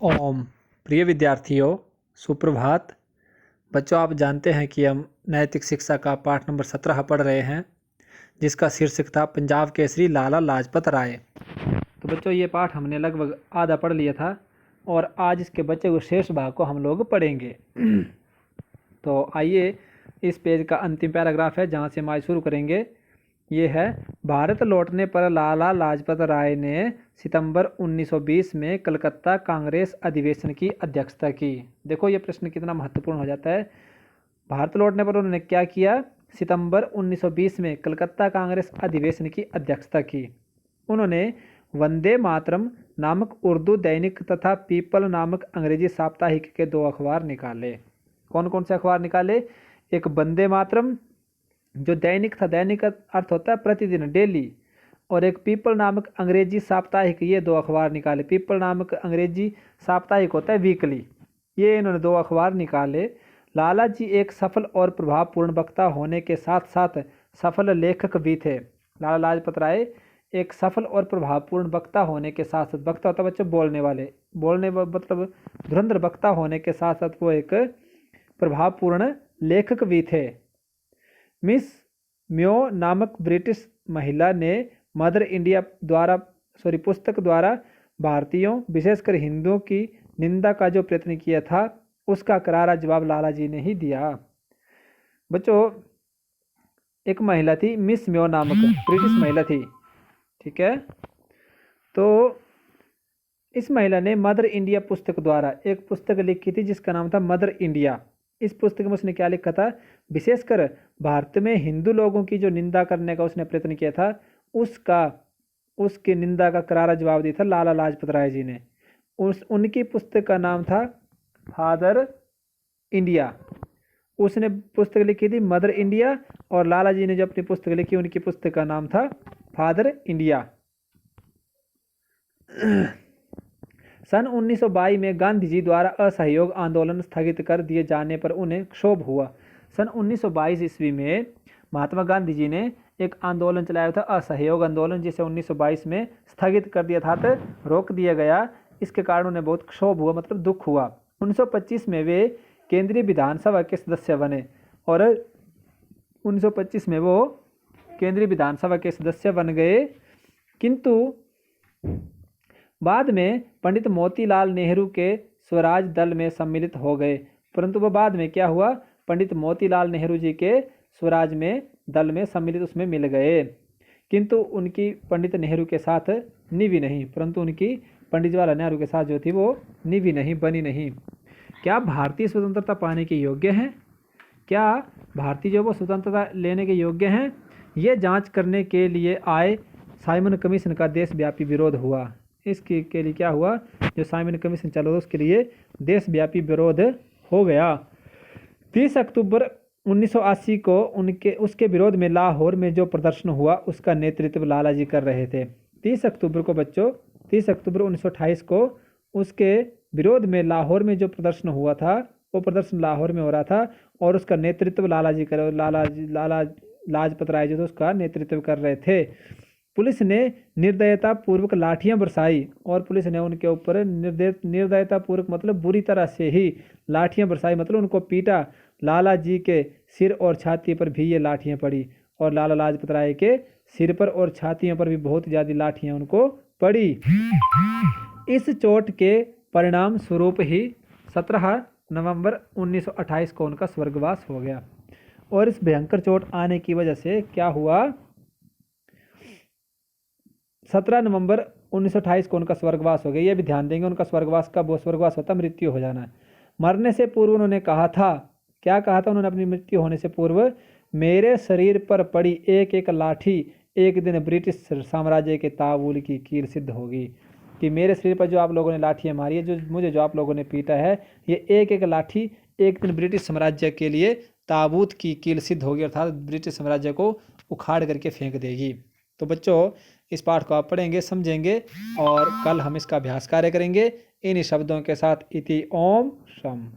ओम। प्रिय विद्यार्थियों, सुप्रभात। बच्चों, आप जानते हैं कि हम नैतिक शिक्षा का पाठ नंबर 17 पढ़ रहे हैं, जिसका शीर्षक था पंजाब केसरी लाला लाजपत राय। तो बच्चों, ये पाठ हमने लगभग आधा पढ़ लिया था और आज इसके बचे हुए शेष भाग को हम लोग पढ़ेंगे। तो आइए, इस पेज का अंतिम पैराग्राफ है जहाँ से हम आज शुरू करेंगे। ये है, भारत लौटने पर लाला लाजपत राय ने सितंबर 1920 में कलकत्ता कांग्रेस अधिवेशन की अध्यक्षता की। देखो ये प्रश्न कितना महत्वपूर्ण हो जाता है। भारत लौटने पर उन्होंने क्या किया? सितंबर 1920 में कलकत्ता कांग्रेस अधिवेशन की अध्यक्षता की। उन्होंने वंदे मातरम नामक उर्दू दैनिक तथा पीपल नामक अंग्रेजी साप्ताहिक के 2 अखबार निकाले। कौन कौन से अखबार निकाले? एक वंदे मातरम जो दैनिक था, दैनिक का अर्थ होता है प्रतिदिन, डेली, और एक पीपल नामक अंग्रेजी साप्ताहिक, ये 2 अखबार निकाले। पीपल नामक अंग्रेजी साप्ताहिक होता है वीकली। ये इन्होंने 2 अखबार निकाले। लाला जी एक सफल और प्रभावपूर्ण वक्ता होने के साथ साथ सफल लेखक भी थे। लाला लाजपत राय एक सफल और प्रभावपूर्ण वक्ता होने के साथ साथ, वक्ता होता है बच्चों बोलने वाले, मतलब धुरंधर वक्ता होने के साथ साथ वो एक प्रभावपूर्ण लेखक भी थे। मिस म्यो नामक ब्रिटिश महिला ने मदर इंडिया पुस्तक द्वारा भारतीयों, विशेषकर हिंदुओं की निंदा का जो प्रयत्न किया था, उसका करारा जवाब लाला जी ने ही दिया। बच्चों, एक महिला थी मिस म्यो नामक, ब्रिटिश महिला थी, ठीक है। तो इस महिला ने मदर इंडिया पुस्तक द्वारा एक पुस्तक लिखी थी जिसका नाम था मदर इंडिया। इस पुस्तक में उसने क्या लिखा था? विशेषकर भारत में हिंदू लोगों की जो निंदा करने का उसने प्रयत्न किया था, उसकी निंदा का करारा जवाब दिया था लाला लाजपत राय जी ने। उनकी पुस्तक का नाम था फादर इंडिया। उसने पुस्तक लिखी थी मदर इंडिया और लाला जी ने जो अपनी पुस्तक लिखी, उनकी पुस्तक का नाम था फादर इंडिया। सन 1922 में गांधी जी द्वारा असहयोग आंदोलन स्थगित कर दिए जाने पर उन्हें क्षोभ हुआ। सन 1922 ईस्वी में महात्मा गांधी जी ने एक आंदोलन चलाया था, असहयोग आंदोलन, जिसे 1922 में स्थगित कर दिया था, तो रोक दिया गया। इसके कारण उन्हें बहुत क्षोभ हुआ, मतलब दुख हुआ। 1925 में वे केंद्रीय विधानसभा के सदस्य बने और 1925 में वो केंद्रीय विधानसभा के सदस्य बन गए। किंतु बाद में पंडित मोतीलाल नेहरू के स्वराज दल में सम्मिलित हो गए। परंतु वह बाद में क्या हुआ? पंडित मोतीलाल नेहरू जी के स्वराज में दल में सम्मिलित उसमें मिल गए। किंतु उनकी पंडित नेहरू के साथ निभी नहीं, परंतु उनकी पंडित जवाहरलाल नेहरू के साथ जो थी वो निभी नहीं, बनी नहीं। क्या भारतीय स्वतंत्रता पाने के योग्य हैं? क्या भारतीय जो वो स्वतंत्रता लेने के योग्य हैं? ये जांच करने के लिए आए साइमन कमीशन का देशव्यापी विरोध हुआ। इसके के लिए क्या हुआ? जो साइमन कमीशन चला था उसके लिए देशव्यापी विरोध हो गया। 30 अक्टूबर 1980 को उसके विरोध में लाहौर में जो प्रदर्शन हुआ, उसका नेतृत्व लाला जी कर रहे थे। 30 अक्टूबर को बच्चों, 30 अक्टूबर 1928 को उसके विरोध में लाहौर में जो प्रदर्शन हुआ था, वो प्रदर्शन लाहौर में हो रहा था और उसका नेतृत्व लाला लाजपत राय जो थे उसका नेतृत्व कर रहे थे। पुलिस ने निर्दयता पूर्वक लाठियां बरसाई और पुलिस ने उनके ऊपर निर्दयता पूर्वक मतलब बुरी तरह से ही लाठियां बरसाई, मतलब उनको पीटा। लाला जी के सिर और छाती पर भी ये लाठियां पड़ी और लाला लाजपत राय के सिर पर और छातियों पर भी बहुत ज़्यादा लाठियां उनको पड़ी। इस चोट के परिणाम स्वरूप ही 17 नवंबर 1928 को उनका स्वर्गवास हो गया। और इस भयंकर चोट आने की वजह से क्या हुआ? 17 नवंबर 1928 को उनका स्वर्गवास हो गया। ये भी ध्यान देंगे, उनका स्वर्गवास कब वो स्वर्गवास होता? मृत्यु हो जाना है। मरने से पूर्व उन्होंने कहा था, क्या कहा था उन्होंने अपनी मृत्यु होने से पूर्व? मेरे शरीर पर पड़ी एक एक लाठी एक दिन ब्रिटिश साम्राज्य के ताबूल की कील सिद्ध होगी। कि मेरे शरीर पर जो आप लोगों ने लाठियाँ मारी है, जो आप लोगों ने पीटा है, ये एक एक लाठी एक दिन ब्रिटिश साम्राज्य के लिए ताबूत की कील सिद्ध होगी, अर्थात ब्रिटिश साम्राज्य को उखाड़ करके फेंक देगी। तो बच्चों, इस पाठ को आप पढ़ेंगे, समझेंगे और कल हम इसका अभ्यास कार्य करेंगे इन्हीं शब्दों के साथ। इति ओम शम।